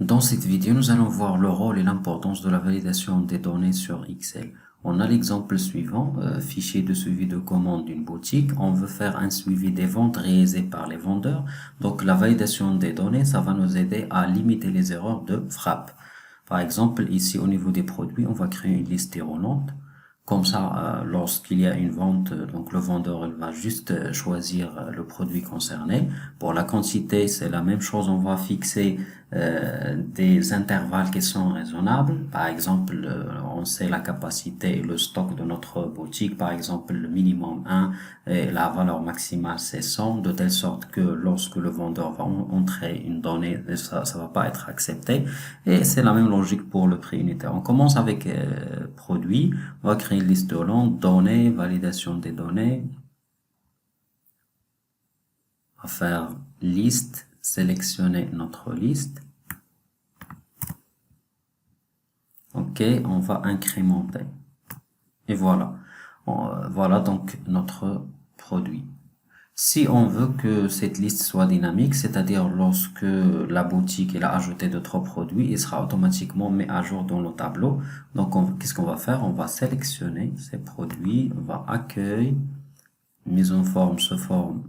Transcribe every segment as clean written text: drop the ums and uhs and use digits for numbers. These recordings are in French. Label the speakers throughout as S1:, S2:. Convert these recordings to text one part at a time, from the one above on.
S1: Dans cette vidéo, nous allons voir le rôle et l'importance de la validation des données sur Excel. On a l'exemple suivant, fichier de suivi de commande d'une boutique. On veut faire un suivi des ventes réalisées par les vendeurs. Donc la validation des données, ça va nous aider à limiter les erreurs de frappe. Par exemple, ici au niveau des produits, on va créer une liste erronante. Comme ça, lorsqu'il y a une vente, donc le vendeur il va juste choisir le produit concerné. Pour la quantité, c'est la même chose. On va fixer des intervalles qui sont raisonnables. Par exemple, on sait la capacité et le stock de notre boutique. Par exemple, le minimum 1 et la valeur maximale c'est 100, de telle sorte que lorsque le vendeur va entrer une donnée, ça va pas être accepté. Et c'est la même logique pour le prix unitaire. On commence avec produit. On va créer une liste de langues, données, validation des données. On va faire liste, sélectionner notre liste. Ok, on va incrémenter. Et voilà. Voilà donc notre produit. Si on veut que cette liste soit dynamique, c'est-à-dire lorsque la boutique a ajouté d'autres produits, il sera automatiquement mis à jour dans le tableau. Donc, qu'est-ce qu'on va faire? On va sélectionner ces produits, on va accueil, mise en forme sous forme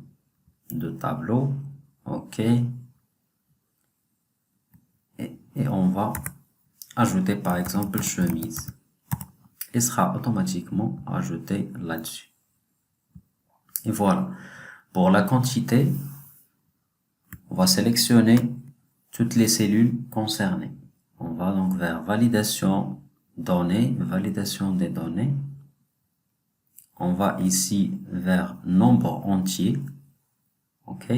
S1: de tableau, ok, et on va ajouter par exemple chemise. Il sera automatiquement ajouté là-dessus. Et voilà. Pour la quantité, on va sélectionner toutes les cellules concernées. On va donc vers validation données, validation des données. On va ici vers nombre entier. OK?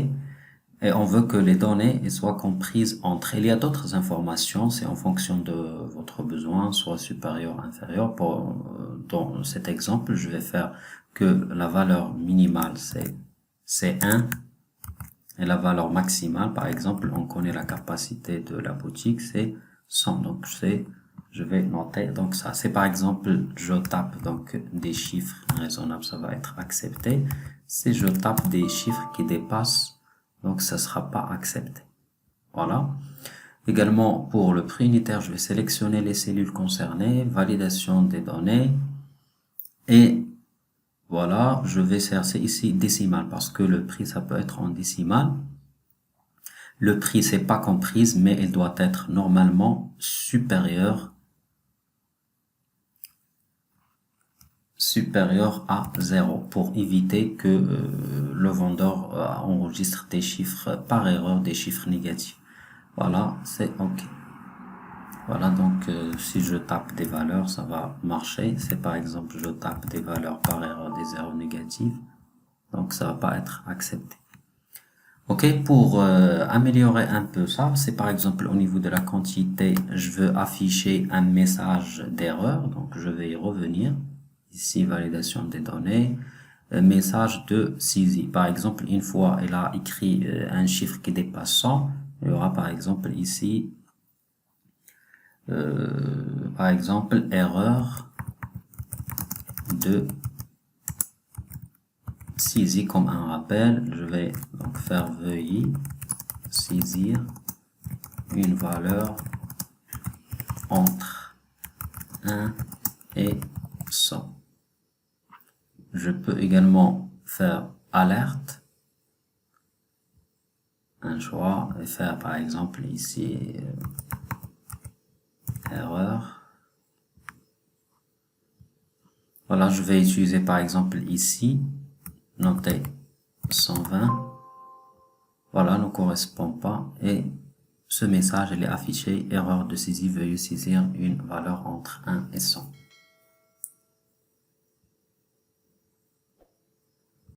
S1: Et on veut que les données soient comprises entre. Il y a d'autres informations, c'est en fonction de votre besoin, soit supérieur, inférieur. Dans cet exemple, je vais faire que la valeur minimale c'est 1 et la valeur maximale, par exemple, on connaît la capacité de la boutique, c'est 100. Donc je vais noter donc ça. C'est par exemple, je tape donc des chiffres raisonnables, ça va être accepté. Si je tape des chiffres qui dépassent, donc ça sera pas accepté. Voilà. Également pour le prix unitaire, je vais sélectionner les cellules concernées, validation des données et voilà, je vais chercher ici décimal parce que le prix ça peut être en décimal. Le prix c'est pas comprise mais il doit être normalement supérieur à 0 pour éviter que le vendeur enregistre des chiffres par erreur, des chiffres négatifs. Voilà, c'est OK. Voilà, donc si je tape des valeurs, ça va marcher. C'est par exemple, je tape des valeurs par erreur, des zéros négatifs. Donc ça va pas être accepté. OK, pour améliorer un peu ça, c'est par exemple au niveau de la quantité, je veux afficher un message d'erreur. Donc je vais y revenir. Ici, validation des données, message de saisie. Par exemple, une fois elle a écrit un chiffre qui dépasse 100, il y aura par exemple ici, par exemple, erreur de saisie comme un rappel. Je vais donc faire veuillez saisir une valeur entre 1 et 100. Je peux également faire alerte, un choix, et faire par exemple ici erreur. Voilà, je vais utiliser par exemple ici, noter 120. Voilà, ne correspond pas et ce message il est affiché, erreur de saisie, veuillez saisir une valeur entre 1 et 100.